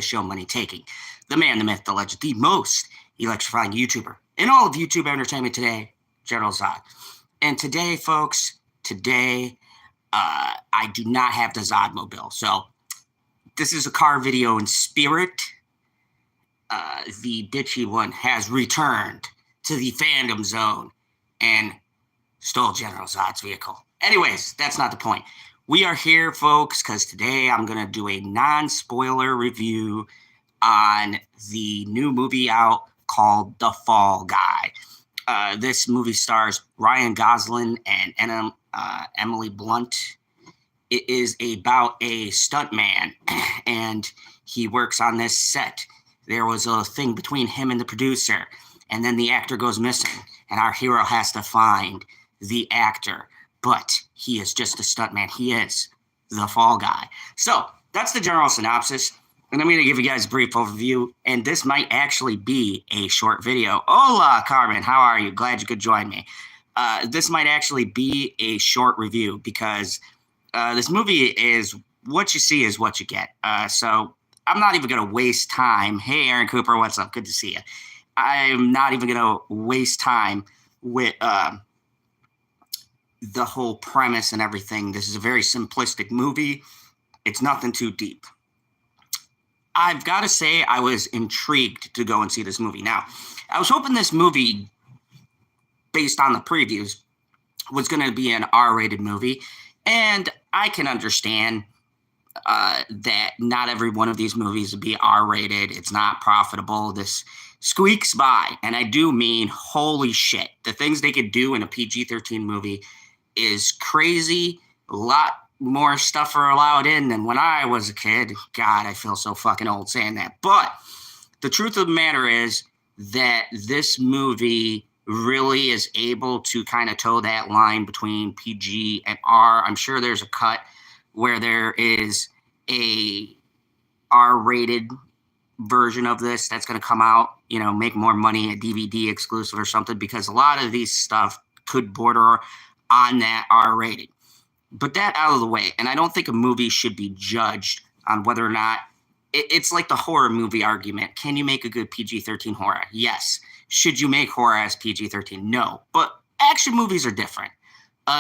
show Money Taking, the man, the myth, the legend, the most electrifying YouTuber in all of YouTube entertainment today, General Zod. And today, folks, I do not have the Zodmobile. So this is a car video in spirit. The bitchy one has returned to the fandom zone and stole General Zod's vehicle. Anyways, that's not the point. We are here, folks, because today I'm going to do a non-spoiler review on the new movie out called The Fall Guy. This movie stars Ryan Gosling and Emily Blunt. It is about a stuntman, and he works on this set. There was a thing between him and the producer, and then the actor goes missing, and our hero has to find the actor. But he is just a stuntman. He is the Fall Guy. So that's the general synopsis. And I'm going to give you guys a brief overview. And this might actually be a short video. Hola, Carmen. How are you? Glad you could join me. This might actually be a short review because this movie is what you see is what you get. So I'm not even going to waste time. Hey, Aaron Cooper, what's up? Good to see you. I'm not even going to waste time with the whole premise and everything. This is a very simplistic movie. It's nothing too deep. I've got to say I was intrigued to go and see this movie. Now, I was hoping this movie, based on the previews, was going to be an R-rated movie. And I can understand that not every one of these movies would be R-rated. It's not profitable. This squeaks by. And I do mean, holy shit. The things they could do in a PG-13 movie is crazy. A lot more stuff are allowed in than when I was a kid. God, I feel so fucking old saying that. But the truth of the matter is that this movie really is able to kind of toe that line between PG and R. I'm sure there's a cut where there is a R-rated version of this that's going to come out, make more money, a DVD exclusive or something, because a lot of these stuff could border on that R rating. But that out of the way, and I don't think a movie should be judged on whether or not it's like the horror movie argument. Can you make a good PG-13 horror? Yes. Should you make horror as PG-13? No. But action movies are different.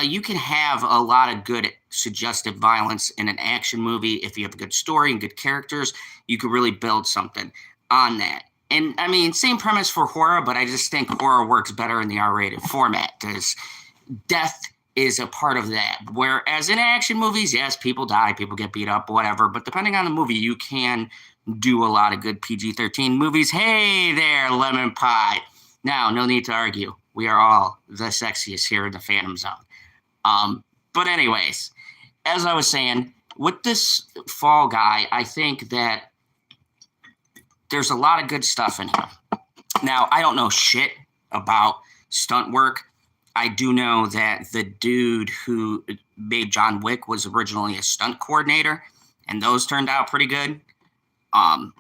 You can have a lot of good suggestive violence in an action movie. If you have a good story and good characters, you could really build something on that. And I mean, same premise for horror, but I just think horror works better in the R-rated format because death is a part of that. Whereas in action movies, yes, people die, people get beat up, whatever. But depending on the movie, you can do a lot of good PG-13 movies. Hey there, Lemon Pie. Now, no need to argue. We are all the sexiest here in the Fandom Zone. But anyways, as I was saying, with this Fall Guy, I think that there's a lot of good stuff in here. Now, I don't know shit about stunt work. I do know that the dude who made John Wick was originally a stunt coordinator, and those turned out pretty good. I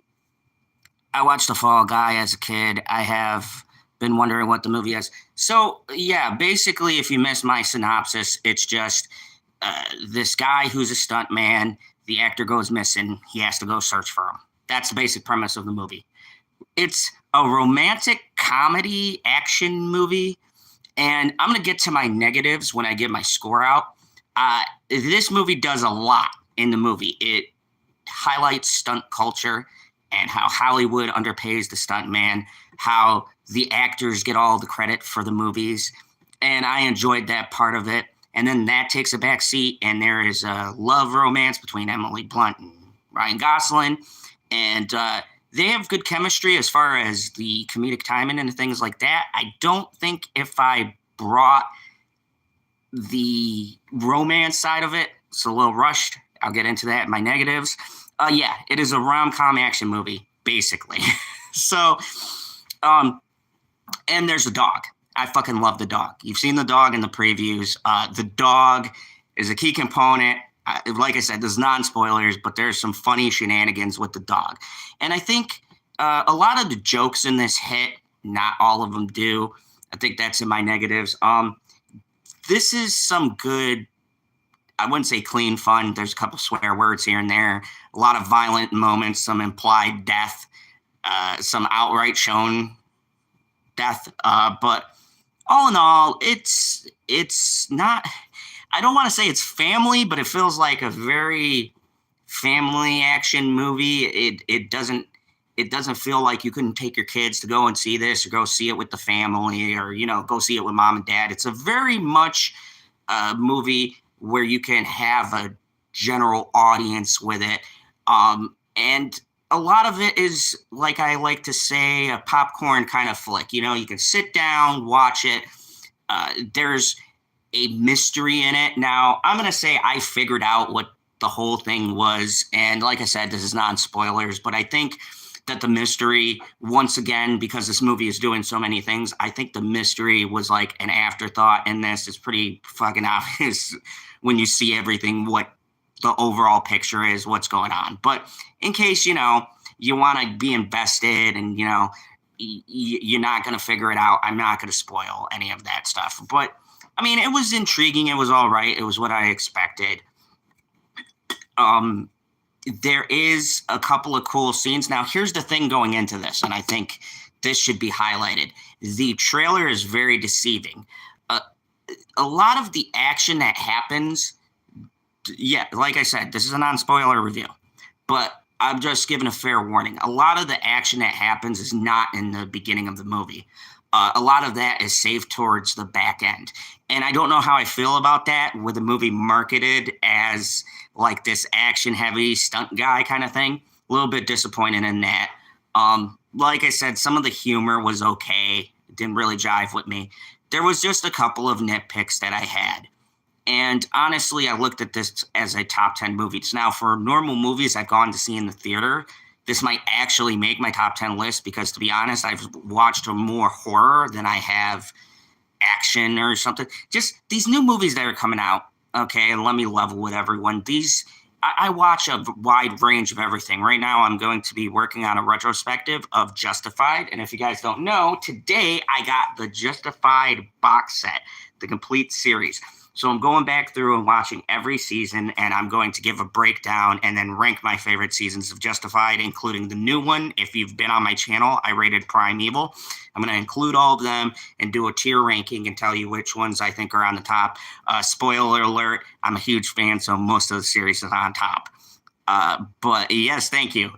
watched The Fall Guy as a kid. I have been wondering what the movie is. So, yeah, basically, if you missed my synopsis, it's just this guy who's a stunt man, the actor goes missing, he has to go search for him. That's the basic premise of the movie. It's a romantic comedy action movie. And I'm going to get to my negatives when I give my score out. This movie does a lot in the movie. It highlights stunt culture and how Hollywood underpays the stunt man, how the actors get all the credit for the movies. And I enjoyed that part of it. And then that takes a back seat, and there is a love romance between Emily Blunt and Ryan Gosling. And they have good chemistry as far as the comedic timing and things like that. I don't think if I brought the romance side of it, it's a little rushed. I'll get into that in my negatives. Yeah, it is a rom-com action movie, basically. So, and there's a dog. I fucking love the dog. You've seen the dog in the previews. The dog is a key component. Like I said, there's non-spoilers, but there's some funny shenanigans with the dog. And I think a lot of the jokes in this hit, not all of them do. I think that's in my negatives. This is some good, I wouldn't say clean fun. There's a couple swear words here and there. a lot of violent moments, some implied death, some outright shown death. But all in all, it's not. I don't want to say it's family, but it feels like a very family action movie. It doesn't feel like you couldn't take your kids to go and see this or go see it with the family or go see it with mom and dad. It's a very much movie where you can have a general audience with it, and a lot of it is, like I like to say, a popcorn kind of flick. You can sit down, watch it. There's a mystery in it. Now, I'm going to say I figured out what the whole thing was. And like I said, this is non-spoilers, but I think that the mystery, once again, because this movie is doing so many things, I think the mystery was like an afterthought in this. It's pretty fucking obvious when you see everything, what the overall picture is, what's going on. But in case, you want to be invested and, you're not going to figure it out, I'm not going to spoil any of that stuff. But I mean, it was intriguing. It was all right. It was what I expected. There is a couple of cool scenes. Now, here's the thing going into this, and I think this should be highlighted. The trailer is very deceiving. A lot of the action that happens, yeah, like I said, this is a non-spoiler review, but I'm just giving a fair warning. A lot of the action that happens is not in the beginning of the movie. A lot of that is saved towards the back end. And I don't know how I feel about that with a movie marketed as like this action-heavy stunt guy kind of thing. A little bit disappointed in that. Like I said, some of the humor was okay. It didn't really jive with me. There was just a couple of nitpicks that I had. And honestly, I looked at this as a top 10 movies. Now, for normal movies I've gone to see in the theater, this might actually make my top 10 list because, to be honest, I've watched more horror than I have action or something. Just these new movies that are coming out, okay, and let me level with everyone. I watch a wide range of everything. Right now, I'm going to be working on a retrospective of Justified. And if you guys don't know, today I got the Justified box set, the complete series. So I'm going back through and watching every season, and I'm going to give a breakdown and then rank my favorite seasons of Justified, including the new one. If you've been on my channel, I rated Primeval. I'm going to include all of them and do a tier ranking and tell you which ones I think are on the top. Spoiler alert, I'm a huge fan, so most of the series is on top. But yes, thank you.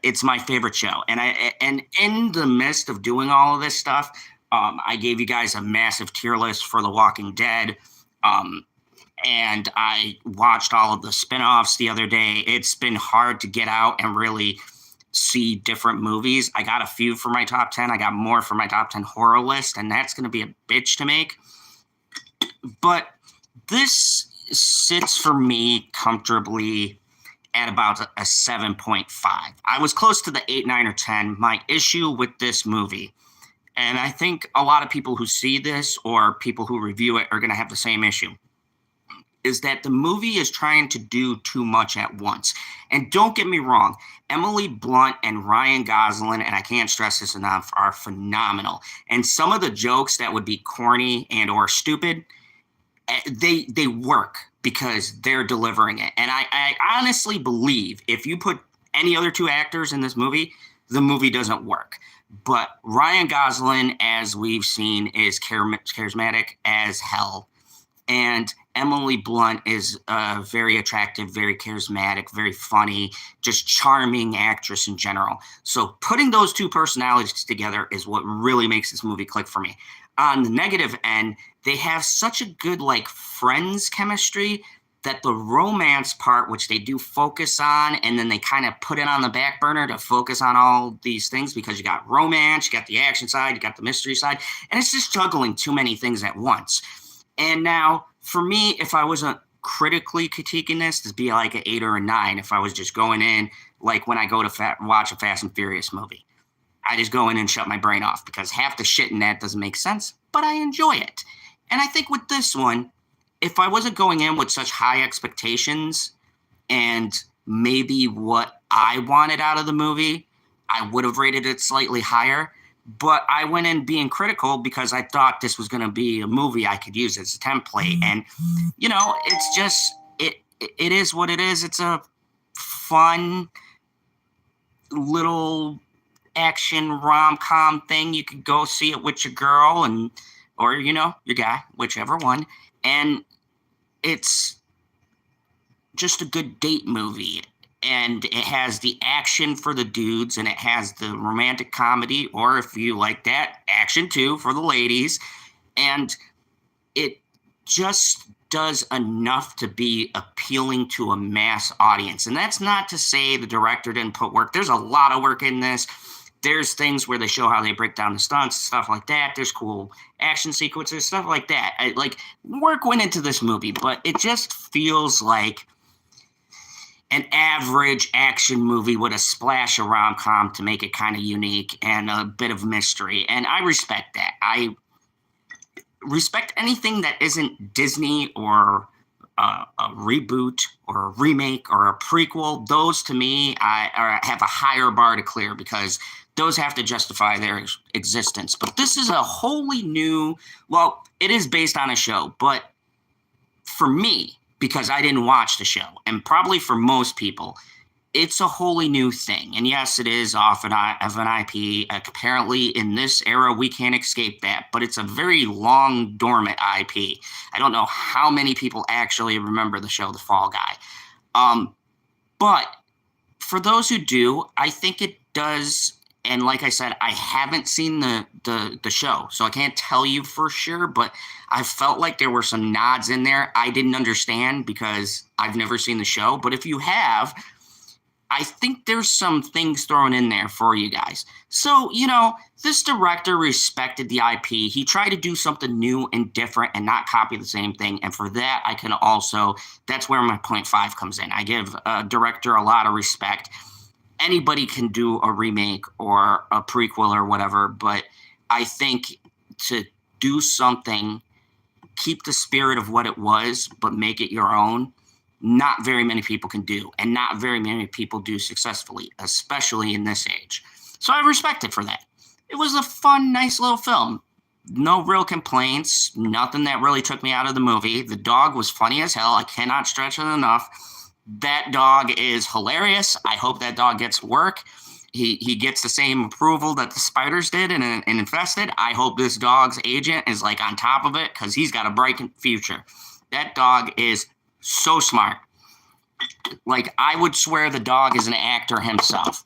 It's my favorite show. And in the midst of doing all of this stuff, I gave you guys a massive tier list for The Walking Dead. And I watched all of the spinoffs the other day. It's been hard to get out and really see different movies. I got a few for my top 10. I got more for my top 10 horror list, and that's going to be a bitch to make. But this sits for me comfortably at about a 7.5. I was close to the 8, 9, or 10. My issue with this movie, and I think a lot of people who see this or people who review it are going to have the same issue, is that the movie is trying to do too much at once. And don't get me wrong, Emily Blunt and Ryan Gosling, and I can't stress this enough, are phenomenal. And some of the jokes that would be corny and or stupid, they work because they're delivering it. And I honestly believe if you put any other two actors in this movie, the movie doesn't work. But Ryan Gosling, as we've seen, is charismatic as hell. And Emily Blunt is very attractive, very charismatic, very funny, just charming actress in general. So putting those two personalities together is what really makes this movie click for me. On the negative end, they have such a good friends chemistry that the romance part, which they do focus on, and then they kind of put it on the back burner to focus on all these things because you got romance, you got the action side, you got the mystery side, and it's just juggling too many things at once. And now, for me, if I wasn't critically critiquing this, it'd be like an 8 or a 9 if I was just going in, like when I go to watch a Fast and Furious movie. I just go in and shut my brain off because half the shit in that doesn't make sense, but I enjoy it. And I think with this one, if I wasn't going in with such high expectations and maybe what I wanted out of the movie, I would have rated it slightly higher. But I went in being critical because I thought this was going to be a movie I could use as a template. And, it's just, it is what it is. It's a fun little action rom-com thing. You could go see it with your girl or your guy, whichever one. And it's just a good date movie. And it has the action for the dudes, and it has the romantic comedy, or if you like that, action too for the ladies. And it just does enough to be appealing to a mass audience. And that's not to say the director didn't put work. There's a lot of work in this. There's things where they show how they break down the stunts, stuff like that. There's cool action sequences, stuff like that. Work went into this movie, but it just feels like an average action movie with a splash of rom-com to make it kind of unique and a bit of mystery. And I respect that. I respect anything that isn't Disney or a reboot or a remake or a prequel. Those, to me, have a higher bar to clear because those have to justify their existence. But this is a wholly new, well, it is based on a show, but for me, because I didn't watch the show, and probably for most people, it's a wholly new thing. And yes, it is off of an IP. Apparently, in this era, we can't escape that. But it's a very long, dormant IP. I don't know how many people actually remember the show The Fall Guy. But for those who do, I think it does. And like I said, I haven't seen the show, so I can't tell you for sure, but I felt like there were some nods in there I didn't understand because I've never seen the show. But if you have, I think there's some things thrown in there for you guys. So, this director respected the IP. He tried to do something new and different and not copy the same thing. And for that, that's where my 0.5 comes in. I give a director a lot of respect. Anybody can do a remake or a prequel or whatever, but I think to do something, keep the spirit of what it was, but make it your own, not very many people can do, and not very many people do successfully, especially in this age. So I respect it for that. It was a fun, nice little film. No real complaints, nothing that really took me out of the movie. The dog was funny as hell. I cannot stretch it enough. That dog is hilarious. I hope that dog gets work. He gets the same approval that the spiders did in Infested. I hope this dog's agent is on top of it because he's got a bright future. That dog is so smart. I would swear the dog is an actor himself.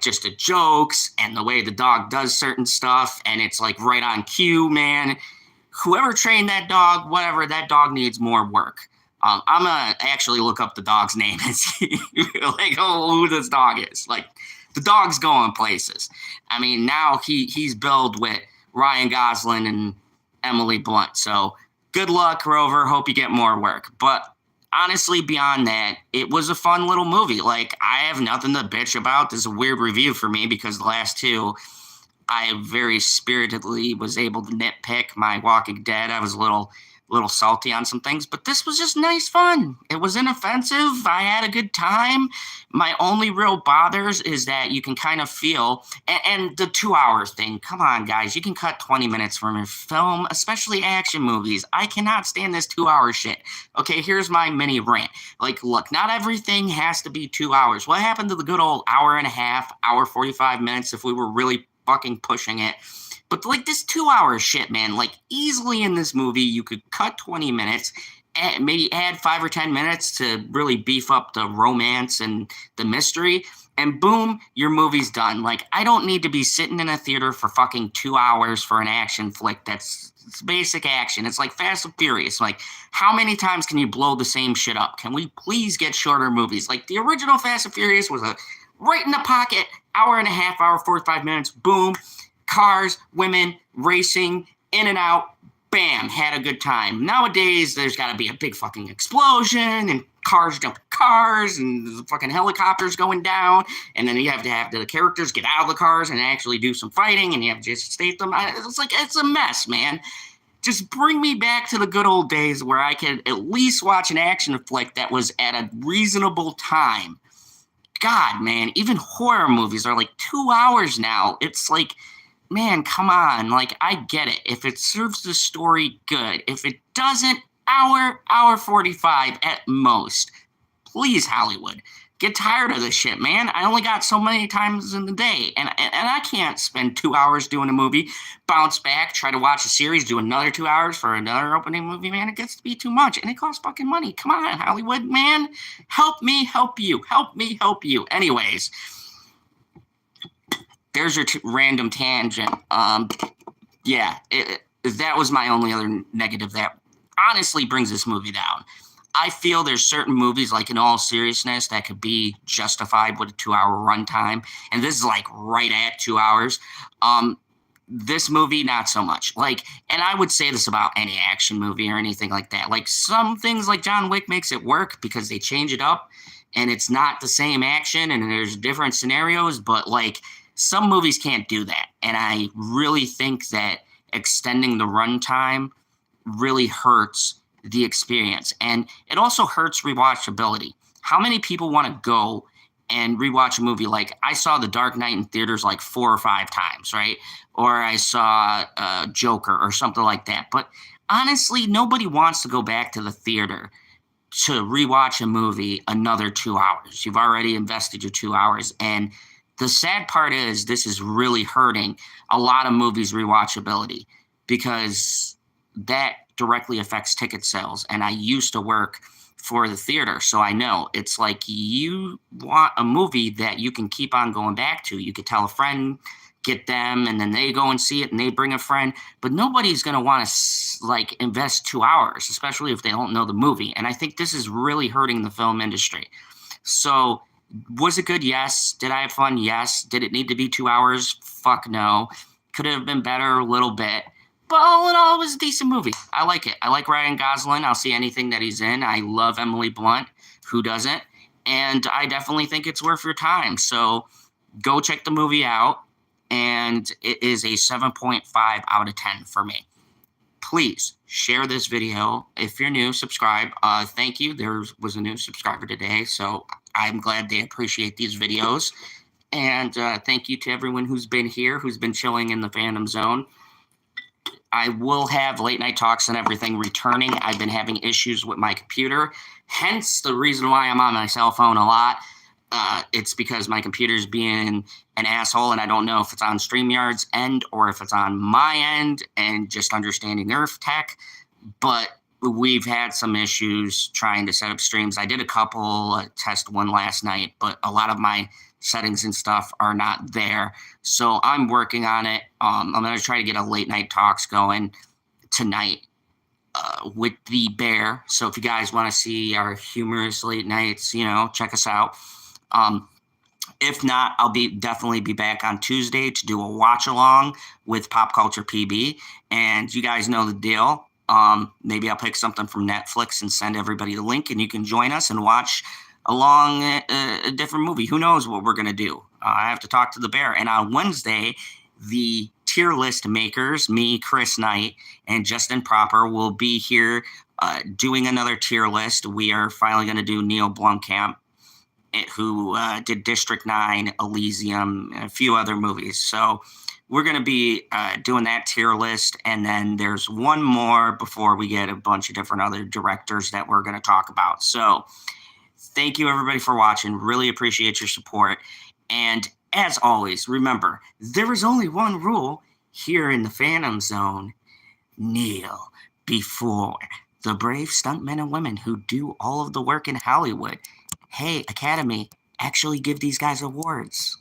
Just the jokes and the way the dog does certain stuff, and it's right on cue, man. Whoever trained that dog, whatever, that dog needs more work. I'm going to actually look up the dog's name and see who this dog is. The dog's going places. I mean, now he's billed with Ryan Gosling and Emily Blunt. So good luck, Rover. Hope you get more work. But honestly, beyond that, it was a fun little movie. I have nothing to bitch about. This is a weird review for me because the last two, I very spiritedly was able to nitpick my Walking Dead. I was a little salty on some things, but this was just nice fun. It was inoffensive. I had a good time. My only real bothers is that you can kind of feel, and the 2 hours thing, come on guys, you can cut 20 minutes from a film, especially action movies. I cannot stand this 2 hour shit. Okay, here's my mini rant. Look, not everything has to be 2 hours. What happened to the good old hour and a half, hour 45 minutes if we were really fucking pushing it? But this 2 hour shit, man, easily in this movie, you could cut 20 minutes, maybe add 5 or 10 minutes to really beef up the romance and the mystery, and boom, your movie's done. I don't need to be sitting in a theater for fucking 2 hours for an action flick it's basic action. It's like Fast and Furious. How many times can you blow the same shit up? Can we please get shorter movies? The original Fast and Furious was right in the pocket, hour and a half, hour 45 minutes, boom. Cars, women, racing, in and out, bam, had a good time. Nowadays, there's got to be a big fucking explosion, and cars jumping cars, and the fucking helicopters going down, and then you have to have the characters get out of the cars and actually do some fighting, and you have to just state them. It's a mess, man. Just bring me back to the good old days where I could at least watch an action flick that was at a reasonable time. God, man, even horror movies are 2 hours now. It's man, come on. I get it. If it serves the story, good. If it doesn't, hour 45 at most. Please, Hollywood, get tired of this shit, man. I only got so many times in the day, and I can't spend 2 hours doing a movie, bounce back, try to watch a series, do another 2 hours for another opening movie, man. It gets to be too much, and it costs fucking money. Come on, Hollywood, man. Help me help you. Help me help you. Anyways, there's your random tangent. Yeah, that was my only other negative that honestly brings this movie down. I feel there's certain movies, like in all seriousness, that could be justified with a 2-hour runtime, and this is like right at 2 hours. This movie, not so much. Like, and I would say this about any action movie or anything like that. Like, some things like John Wick makes it work because they change it up, and it's not the same action, and there's different scenarios, but like, some movies can't do that. And I really think that extending the runtime really hurts the experience. And it also hurts rewatchability. How many people want to go and rewatch a movie? Like, I saw The Dark Knight in theaters like 4 or 5 times, right? Or I saw Joker or something like that. But honestly, nobody wants to go back to the theater to rewatch a movie another 2 hours. You've already invested your 2 hours. And the sad part is this is really hurting a lot of movies' rewatchability, because that directly affects ticket sales. And I used to work for the theater, so I know it's like, you want a movie that you can keep on going back to. You could tell a friend, get them, and then they go and see it, and they bring a friend. But nobody's going to want to like invest 2 hours, especially if they don't know the movie. And I think this is really hurting the film industry. So was it good? Yes. Did I have fun? Yes. Did it need to be 2 hours? Fuck no. Could it have been better a little bit? But all in all, it was a decent movie. I like it. I like Ryan Gosling. I'll see anything that he's in. I love Emily Blunt. Who doesn't? And I definitely think it's worth your time. So go check the movie out. And it is a 7.5 out of 10 for me. Please share this video. If you're new, subscribe. Thank you. There was a new subscriber today, so I'm glad they appreciate these videos. And thank you to everyone who's been here, who's been chilling in the Fandom Zone. I will have late night talks and everything returning. I've been having issues with my computer, hence the reason why I'm on my cell phone a lot. It's because my computer's being an asshole, and I don't know if it's on StreamYard's end or if it's on my end, and just understanding Earth tech. But we've had some issues trying to set up streams. I did a couple, test one last night, but a lot of my settings and stuff are not there. So I'm working on it. I'm going to try to get a late night talks going tonight with the Bear. So if you guys want to see our humorous late nights, check us out. If not, I'll definitely be back on Tuesday to do a watch along with Pop Culture PB. And you guys know the deal. Maybe I'll pick something from Netflix and send everybody the link, and you can join us and watch along a different movie. Who knows what we're going to do? I have to talk to the Bear. And on Wednesday, the tier list makers, me, Chris Knight, and Justin Proper, will be here doing another tier list. We are finally going to do Neil Blomkamp, who did District 9, Elysium, and a few other movies. So we're going to be doing that tier list. And then there's one more before we get a bunch of different other directors that we're going to talk about. So thank you, everybody, for watching. Really appreciate your support. And as always, remember, there is only one rule here in the Phantom Zone: kneel before the brave stuntmen and women who do all of the work in Hollywood. Hey, Academy, actually give these guys awards.